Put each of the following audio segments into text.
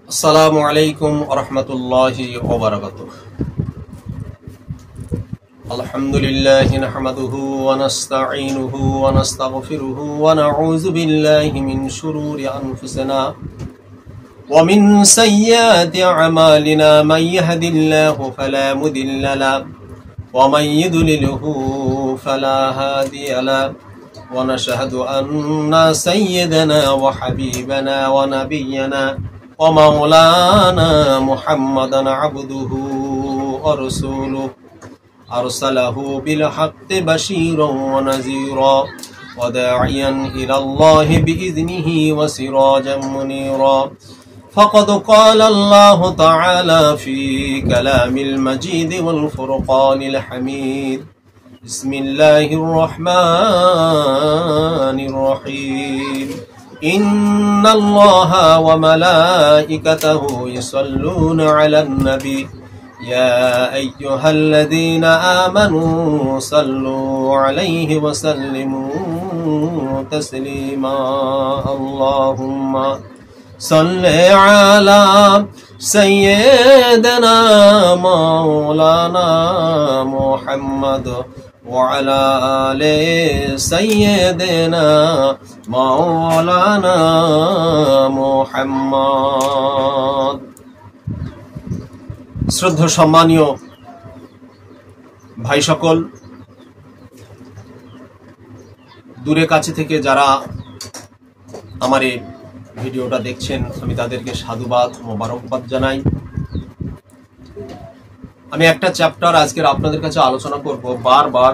আসসালামু আলাইকুম ওয়া রাহমাতুল্লাহি ওয়া বারাকাতুহু। আলহামদুলিল্লাহি নাহমাদুহু ওয়া নাস্তাঈনুহু ওয়া নাস্তাগফিরুহু ওয়া নাউযু বিল্লাহি মিন শুরুরি আনফুসিনা ওয়া মিন সাইয়্যাতি আমালিনা মান ইয়াহদিল্লাহু ফালা মুদিল্লা লাহু ওয়া মান ইউদ্লিলহু ফালা হাদিয়া লাহু ওয়া নাশহাদু আন্না সাইয়্যিদানা ওয়া হাবিবানা ওয়া নাবিয়্যানা ومولانا محمدا عبده ورسوله أرسله بالحق بشيرا ونذيرا وداعيا إلى الله بإذنه وسراجا منيرا فقد قال الله تعالى في كلام المجيد والفرقان الحميد بسم الله الرحمن الرحيم إن الله وملائكته يصلون على النبي يا أيها الذين آمنوا صلوا عليه وسلموا تسليما اللهم صل على سيدنا مولانا محمد وعلى آل سيدنا مولانا محمد। শ্রদ্ধেয় সম্মানীয় ভাই সকল, দূরে কাছে থেকে যারা আমার এই ভিডিওটা দেখছেন, আমি তাদেরকে সাধুবাদ মোবারকবাদ জানাই। আমি একটা চ্যাপ্টার আজকের আপনাদের কাছে আলোচনা করব। বারবার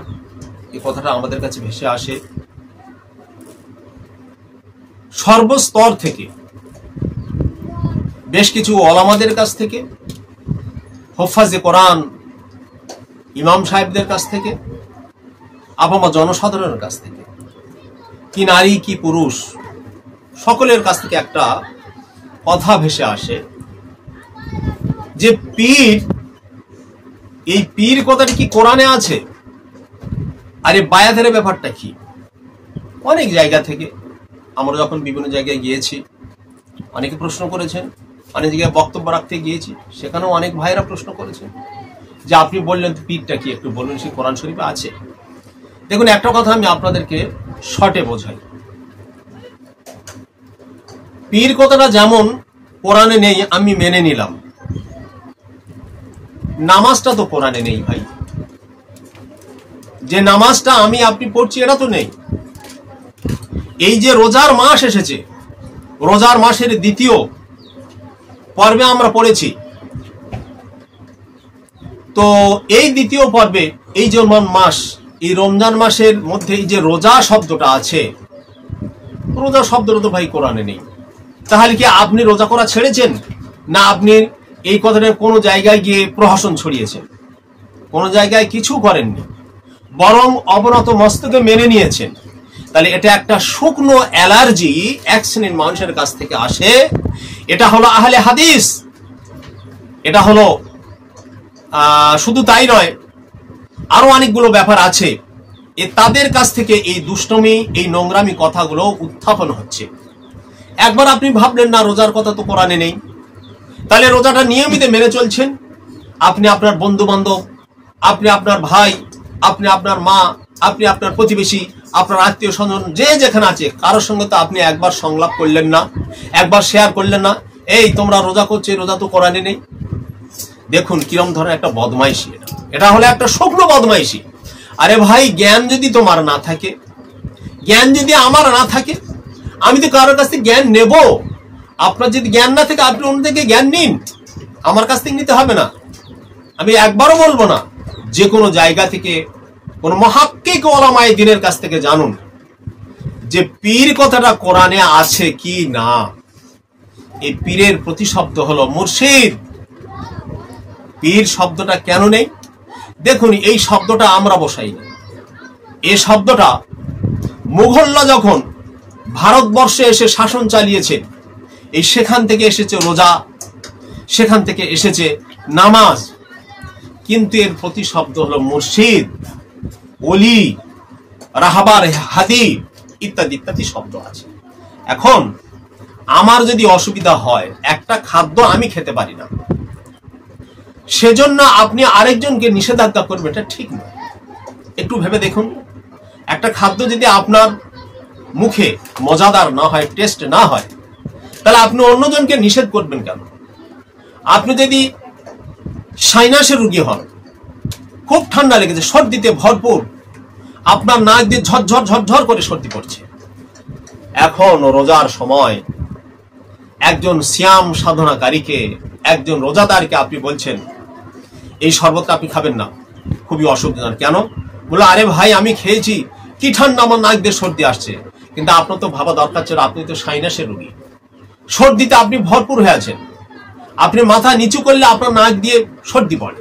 এই কথাটা আমাদের কাছে ভেসে আসে সর্বস্তর থেকে, বেশ কিছু ওলামাদের কাছ থেকে, হুফাজে কোরআন ইমাম সাহেবদের কাছ থেকে, আপামা জনসাধারণের কাছ থেকে, কি নারী কি পুরুষ সকলের কাছ থেকে একটা কথা ভেসে আসে যে পীর, এই পীর কথাটি কি কোরআনে আছে? আরে বায়াতের ব্যাপারটা কি? অনেক জায়গা থেকে আমরা যখন বিভিন্ন জায়গায় গিয়েছি, অনেকে প্রশ্ন করেছেন, অনেক জায়গায় বক্তব্য রাখতে গিয়েছি, সেখানেও অনেক ভাইরা প্রশ্ন করেছেন যে আপনি বললেন পীরটা কি, একটু বলুন, সে কোরআন শরীফে আছে? দেখুন, একটা কথা আমি আপনাদেরকে শর্টে বোঝাই। পীর কথাটা যেমন কোরআনে নেই আমি মেনে নিলাম, নামাজটা তো কোরআনে নেই ভাই। যে নামাজটা আমি আপনি পড়ছি এটা তো নেই। এই যে রোজার মাস এসেছে, রোজার মাসের দ্বিতীয় পর্বে আমরা পড়েছি, তো এই দ্বিতীয় পর্বে এই যে মাস, এই রমজান মাসের মধ্যে এই যে রোজা শব্দটা আছে, রোজা শব্দটা তো ভাই কোরআনে নেই। তাহলে কি আপনি রোজা করা ছেড়েছেন, না আপনি এই কথাটা কোনো জায়গায় গিয়ে প্রহসন ছড়িয়েছেন? কোনো জায়গায় কিছু করেননি, বরং অবনত মস্তকে মেনে নিয়েছেন। তাহলে এটা একটা শুকনো অ্যালার্জি এক শ্রেণীর মানুষের কাছ থেকে আসে। এটা হলো আহলে হাদিস। এটা হলো শুধু তাই নয়, আরো অনেকগুলো ব্যাপার আছে। তাদের কাছ থেকে এই দুষ্টমি, এই নোংরামি কথাগুলো উত্থাপন হচ্ছে। একবার আপনি ভাবলেন না রোজার কথা তো কোরআনে নেই, তাহলে রোজাটা নিয়মিত মেনে চলছেন। আপনি আপনার বন্ধু বান্ধব, আপনি আপনার ভাই, আপনি আপনার মা, আপনি আপনার প্রতিবেশী, আপনার আত্মীয় স্বজন যে যেখানে আছে, কারোর সঙ্গে তো আপনি একবার সংলাপ করলেন না, একবার শেয়ার করলেন না, এই তোমরা রোজা করছো, রোজা তো কোরআনে নেই। দেখুন কিরম ধরনের একটা বদমাইশি এটা। এটা হলো একটা শুকনো বদমাইশি। আরে ভাই, জ্ঞান যদি তোমার না থাকে, জ্ঞান যদি আমার না থাকে, আমি তো কারোর কাছ থেকে জ্ঞান নেব। আপনার যদি জ্ঞান না থাকে আপনি অন্য থেকে জ্ঞান নিন, আমার কাছ থেকে নিতে হবে না। আমি একবারও বলবো না, যে কোনো জায়গা থেকে কোন মুহাক্কিক উলামায়ে দ্বীনের কাছ থেকে জানুন যে পীর কথাটা কোরআনে আছে কি না। এই পীরের প্রতিশব্দ হলো মুর্শিদ। পীর শব্দটা কেন নেই? দেখুন, এই শব্দটা আমরা বসাইনি। এই শব্দটা মুঘলরা যখন ভারতবর্ষে এসে শাসন চালিয়েছে, এই সেখান থেকে এসেছে রোজা, সেখান থেকে এসেছে নামাজ, কিন্তু এর প্রতিশব্দ হলো মুর্শিদ, ওলি, রাহাবার, হাদি ইত্যাদি ইত্যাদি শব্দ আছে। এখন আমার যদি অসুবিধা হয়, একটা খাদ্য আমি খেতে পারি না, সেজন্য আপনি আরেকজনকে নিষেধাজ্ঞা করবেন, এটা ঠিক নয়। একটু ভেবে দেখুন, একটা খাদ্য যদি আপনার মুখে মজাদার না হয়, টেস্ট না হয়, তাহলে আপনি অন্যজনকে নিষেধ করবেন কেন? আপনি যদি সাইনাসের রোগী হন, খুব ঠান্ডা লেগেছে, সর্দিতে ভরপুর, আপনার নাক দিয়ে ঝরঝর ঝরঝর করে সর্দি পড়ছে, এখন রোজার সময় একজন সিয়াম সাধনাকারীকে, একজন রোজাদারকে আপনি বলছেন এই শরবতটা আপনি খাবেন না, খুবই অসুবিধা। কেন? বলে আরে ভাই আমি খেয়েছি, কি ঠান্ডা, আমার নাক দিয়ে সর্দি আসছে। কিন্তু আপনার তো ভাবা দরকার ছিল, আপনি তো সাইনাসের রোগী, সর্দিতে আপনি ভরপুর হয়ে আছেন, আপনি মাথা নিচু করলে আপনার নাক দিয়ে সর্দি পড়ে।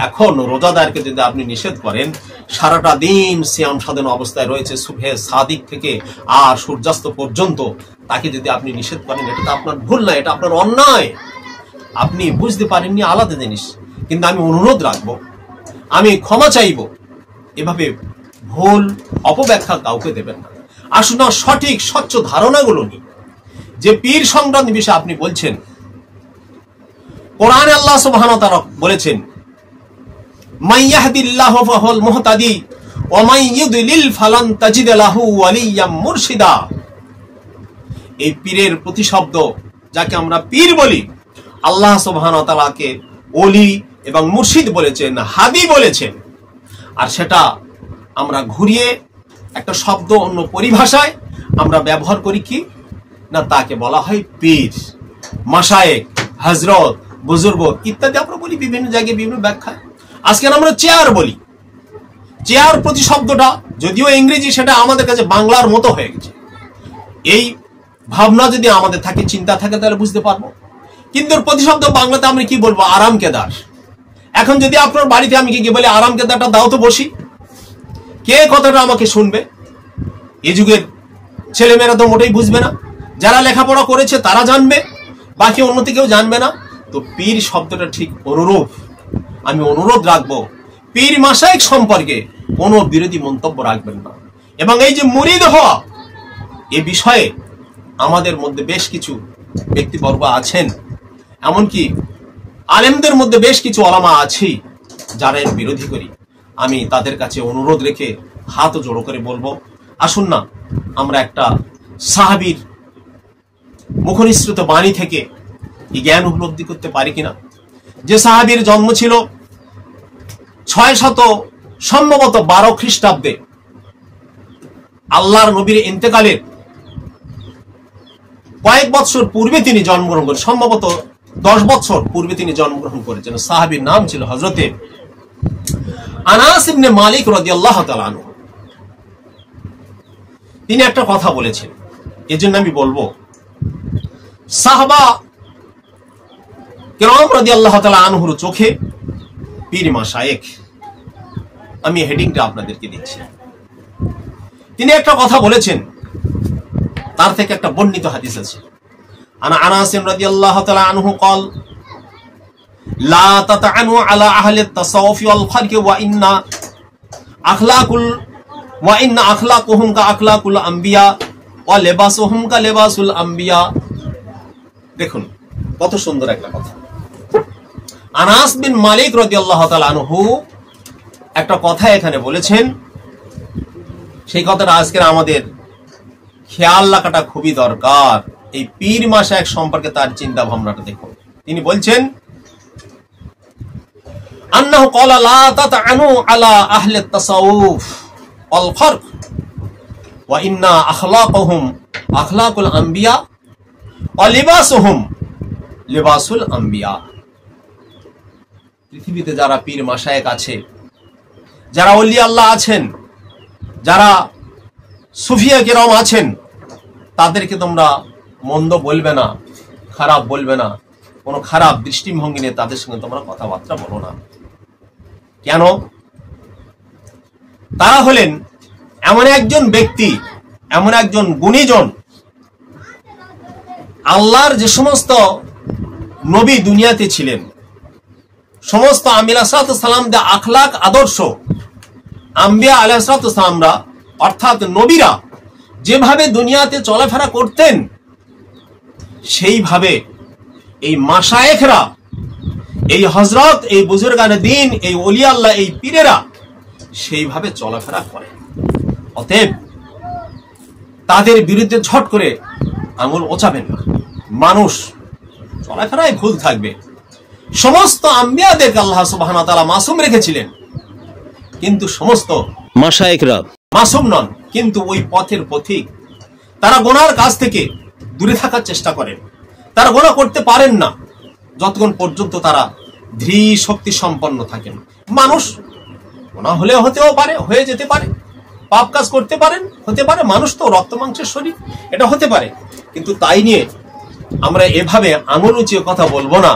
এখন রোজাদারকে যদি আপনি নিষেধ করেন, সারাটা দিন সিয়াম সাধন অবস্থায় রয়েছে, সুবহে সাদিক থেকে আর সূর্যাস্ত পর্যন্ত, তাকে যদি আপনি নিষেধ করেন, এটা তো আপনার ভুল না, এটা আপনার অন্যায়। আপনি বুঝতে পারেননি, আলাদা জিনিস, কিন্তু আমি অনুরোধ রাখবো, আমি ক্ষমা চাইব, এভাবে ভুল অপব্যাখ্যা কাউকে দেবেন না। আসুন না সঠিক স্বচ্ছ ধারণাগুলো নিয়ে, যে পীর সংক্রান্ত বিষয়ে আপনি বলছেন, কোরআনে আল্লাহ সুবহানাহু ওয়া তাআলা বলেছেন, মান ইয়াহদিল্লাহু ফাহুয়াল মুহতাদি ওয়া মান ইউদ্লিল ফালান তাজিদ লাহু ওয়ালিয়্যাম মুরশিদা। এই পীরের প্রতিশব্দ, যাকে আমরা পীর বলি, আল্লাহ সুবহানাহু ওয়া তাআলাকে ওলি এবং মুর্শিদ বলেছেন, হাদি বলেছেন। আর সেটা আমরা ঘুরিয়ে একটা শব্দ অন্য পরিভাষায় আমরা ব্যবহার করি কি না, তাকে বলা হয় পীর, মাশায়েখ, হযরত, বুজুর্গ ইত্যাদি আমরা বলি বিভিন্ন জায়গায় বিভিন্ন ব্যাখ্যা। আজকে আমরা চেয়ার বলি, চেয়ার প্রতিশব্দটা যদিও ইংরেজি, সেটা আমাদের কাছে বাংলার মতো হয়ে গেছে। এই ভাবনা যদি আমাদের থাকে, চিন্তা থাকে, তাহলে বুঝতে পারবো। কিন্তু প্রতিশব্দ বাংলাতে আমরা কি বলবো? আরাম কেদার। এখন যদি আপনার বাড়িতে আমি কি বলি আরাম কেদারটা দাও তো বসি, কে কথাটা আমাকে শুনবে? এই যুগের ছেলেমেয়েরা তো মোটেই বুঝবে না, যারা লেখাপড়া করেছে তারা জানবে, বাকি অন্যতে কেউ জানবে না। তো পীর শব্দটা ঠিক অনুরূপ। আমি অনুরোধ রাখবো, পীর মাশায়েখ সম্পর্কে কোনো বিরোধী মন্তব্য রাখবেন না। এবং এই যে মুরিদ হওয়া, এ বিষয়ে আমাদের মধ্যে বেশ কিছু ব্যক্তিবর্গ আছেন, এমনকি আলেমদের মধ্যে বেশ কিছু ওলামা আছে যারা এর বিরোধী করি। আমি তাদের কাছে অনুরোধ রেখে হাত জোড়ো করে বলবো, আসুন না আমরা একটা সাহাবীর মুখনিসৃত বাণী থেকে এই জ্ঞান উপলব্ধি করতে পারি কিনা। যে সাহাবীর জন্ম ছিল 600 সম্ভবত 12 খ্রিস্টাব্দে, আল্লাহর নবীর ইন্তেকালের কয়েক বছর পূর্বে তিনি জন্মগ্রহণ করেন, সম্ভবত 10 বছর পূর্বে তিনি জন্মগ্রহণ করেছেন। সাহাবীর নাম ছিল হযরতে আনাস ইবনে মালিক রাদিয়াল্লাহু তাআলা আনহু। তিনি একটা কথা বলেছেন, এজন্য আমি বলবো, সাহাবা কিরাম রাদিয়াল্লাহু তাআলা আনহুর চোখে পীর মাশায়েখ। আমি হেডিংটা আপনাদেরকে দিচ্ছি। তিনি একটা কথা বলেছেন, তার থেকে একটা বর্ণিত হাদিস আছে। আনা আনাস রাদিয়াল্লাহু তাআলা আনহু قال لا تطعنوا على اهل التصوف والخلق وان اخلاقهم كاخلاق الانبياء ولباسهم كلباس الانبياء। দেখুন কত সুন্দর একটা কথা। আনাস বিন মালিক রাদিয়াল্লাহু তাআলা আনহু একটা কথা এখানে বলেছেন, সেই কথাটা আজকের আমাদের খেয়াল রাখাটা খুবই দরকার। এই পীর মাশায়েখ সম্পর্কে তার চিন্তা ভাবনাটা দেখুন। তিনি বলছেন, আন্নাহু ক্বালা লা তাতানু আলা আহলি তাসাউফ ওয়াল ফারক ওয়া ইন্না আখলাকুহুম আখলাকুল আম্বিয়া ওয়া লিবাসুহুম লিবাসুল আম্বিয়া। পৃথিবীতে যারা পীর মাশায়েখ আছে, যারা ওলি আল্লাহ আছেন, যারা সুফিয়া কেরাম আছেন, তাদেরকে তোমরা মন্দ বলবে না, খারাপ বলবে না, কোনো খারাপ দৃষ্টিভঙ্গি নিয়ে তাদের সঙ্গে তোমরা কথাবার্তা বলো না। কেন? তারা হলেন এমন একজন ব্যক্তি, এমন একজন গুণীজন, আল্লাহর যে সমস্ত নবী দুনিয়াতে ছিলেন, সমস্ত আম্বিয়া আলাইহিস সালামদের আখলাক আদর্শ, আম্বিয়া আলাইহিস সালামরা অর্থাৎ নবীরা যেভাবে দুনিয়াতে চলাফেরা করতেন, সেইভাবে এই মাশায়েখরা, এই হযরত, এই বুজুর্গানে দিন, এই ওলি আল্লাহ, এই পীরেরা সেইভাবে চলাফেরা করে। অতএব তাদের বিরুদ্ধে ঝট করে আঙুল ওচাবেন না। মানুষ চলাফেরায় ভুল থাকবে। সমস্ত আম্বিয়াদেরকে আল্লাহ সুবহানাহু ওয়া তাআলা মাসুম রেখেছিলেন, কিন্তু সমস্ত মাশায়েখরা মাসুম নন। কিন্তু ওই পথের পথিক, তারা গুনার কাজ থেকে দূরে থাকার চেষ্টা করেন। তারা গুনাহ করতে পারেন না যতক্ষণ পর্যন্ত তারা ধীর শক্তি সম্পন্ন থাকেন। মানুষ গুনাহ হলেও হতেও পারে, হয়ে যেতে পারে, পাপ কাজ করতে পারেন, হতে পারে। মানুষ তো রক্ত মাংসের শরীর, এটা হতে পারে। কিন্তু তাই নিয়ে আমরা এভাবে আঙুল উঁচিয়ে কথা বলবো না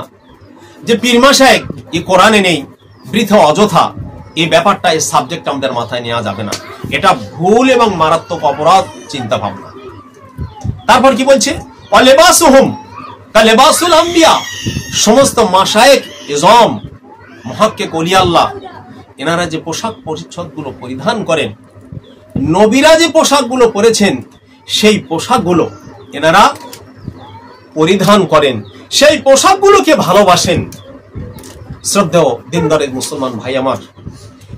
যে পীর মাশায়েখ এই কোরআনে নেই, বৃথা অযথা। এই ব্যাপারটা, এই সাবজেক্ট আমাদের মাথায় নেওয়া যাবে না। এটা ভুল এবং মারাত্মক অপরাধ চিন্তা ভাবনা। তারপর কি বলছে? ওয়ালিবাসুহুম কালিবাসুল আম্বিয়া। সমস্ত মাশায়েখ ইজম, মুহাক্কিক ওলিয়া আল্লাহ, এনারা যে পোশাক পরিচ্ছদ গুলো পরিধান করেন, নবীরা যে পোশাকগুলো পরেছেন, সেই পোশাকগুলো এনারা পরিধান করেন, সেই পোশাকগুলোকে ভালোবাসেন। শ্রদ্ধেয় দিনদারের মুসলমান ভাই আমার,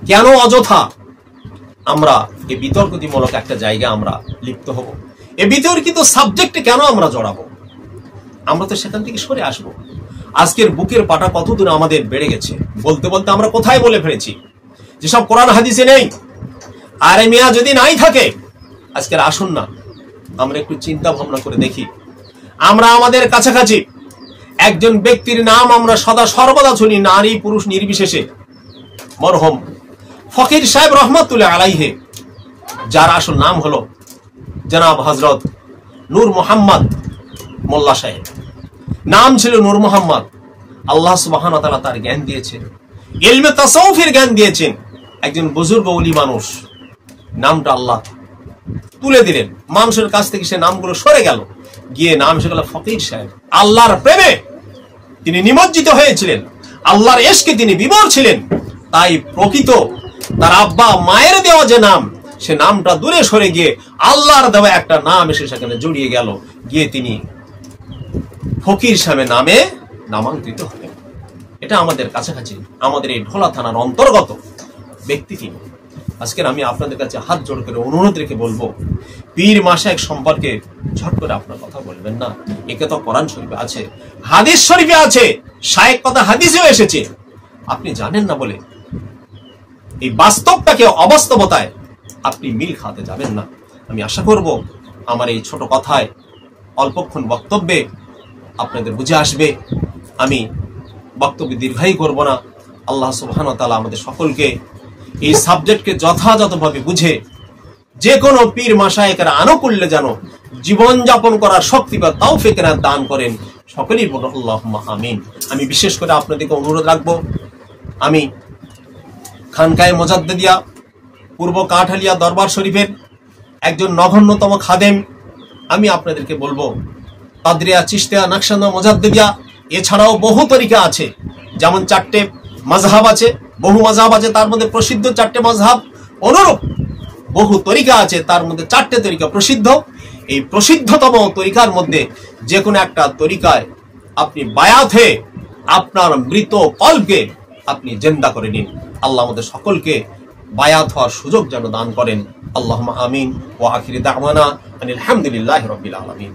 কেন অযথা আমরা এই বিতর্কমূলক একটা জায়গা আমরা লিপ্ত হব? এই বিতর্কিত সাবজেক্টে কেন আমরা জড়াবো? আমরা তো সেখান থেকে সরে আসবো। আজকের বুকের পাটা কতদূর আমাদের বেড়ে গেছে, বলতে বলতে আমরা কোথায় বলে ফেলেছি যেসব কোরআন হাদিসে নেই। আর মিয়া যদি নাই থাকে, আজকের আসুন না আমরা একটু চিন্তা ভাবনা করে দেখি। আমরা আমাদের কাছাকাছি একজন ব্যক্তির নাম আমরা সদা সর্বদা শুনি, নারী পুরুষ নির্বিশেষে, মরহুম ফকির সাহেব রহমাতুল্লাহ আলাইহি, যার আসল নাম হলো জনাব হযরত নূর মোহাম্মদ মোল্লা সাহেব। নাম ছিল নূর মোহাম্মদ। আল্লাহ সুবহানাহু ওয়া তাআলা তার জ্ঞান দিয়েছেন, ইলমে তাসাউফের জ্ঞান দিয়েছেন। একজন বুজুর্গ ওলি মানুষ, নামটা আল্লাহ তুলে দিলেন। মানুষের কাছ থেকে সে নামগুলো সরে গেল, গিয়ে নাম এসে গেল ফকির সাহেব। আল্লাহর প্রেমে তিনি নিমজ্জিত হয়েছিলেন, আল্লাহর ইশকে তিনি বিভোর ছিলেন। তাই প্রকৃত তার আব্বা মায়ের দেওয়া যে নাম, সে নামটা দূরে সরে গিয়ে আল্লাহর দেওয়া একটা নাম এসে সেখানে জড়িয়ে গেল, গিয়ে তিনি ফকির সাহেব নামে নামাঙ্কিত হলেন। এটা আমাদের কাছাকাছি, আমাদের এই ঢোলা থানার অন্তর্গত ব্যক্তি তিনি। আজকের আমি আপনাদের কাছে হাত জোড় করে অনুরোধ রেখে বলবো, পীর মাশায়েখ সম্পর্কে ঝট করে আপনার কথা বলবেন না। একে তো কোরআন শরীফে আছে, হাদিস শরীফে আছে, শায়েখ কথা হাদিসেও এসেছে। আপনি জানেন না বলে এই বাস্তবটাকে অবাস্তবতায় আপনি মিল খাতে যাবেন না। আমি আশা করব আমার এই ছোট কথায়, অল্পক্ষণ বক্তব্যে আপনাদের বুঝে আসবে। আমি বক্তব্য দীর্ঘায়ী করব না। আল্লাহ সুবহানাহু ওয়া তাআলা আমাদের সকলকে এই সাবজেক্টকে যথাযথভাবে বুঝে যে কোনো পীর মাশায়েখের আনুকূল্যে যেন জীবন যাপন করার শক্তি বা তৌফিক দান করেন। সকলেই বলুন আল্লাহুম্মা আমিন। আমি বিশেষ করে আপনাদেরকে অনুরোধ রাখবো, আমি খানকায়ে মুজাদ্দিদিয়া পূর্ব কাঠালিয়া দরবার শরীফের একজন নগণ্যতম খাদেম। আমি আপনাদেরকে বলবো, কাদরিয়া, চিশতিয়া, নকশবন্দিয়া, মুজাদ্দিদিয়া এছাড়াও বহু তরিকা আছে। যেমন 4টে মাযহাব আছে, বহু মাযহাব আছে, তার মধ্যে প্রসিদ্ধ 4টে মাযহাব। অনুরূপ বহু তরিকা আছে, তার মধ্যে 4টে তরিকা প্রসিদ্ধ। এই প্রসিদ্ধতম তরিকার মধ্যে যে কোনো একটা তরিকায় আপনি বায়াত হয়ে আপনার মৃত কলবকে আপনি জিন্দা করে নিন। আল্লাহ আমাদের সকলকে বায়াত হওয়ার সুযোগ যেন দান করেন। আল্লাহুম্মা আমিন। ওয়া আখিরি দাওয়ানা আনিল হামদুলিল্লাহি রাব্বিল আলামিন।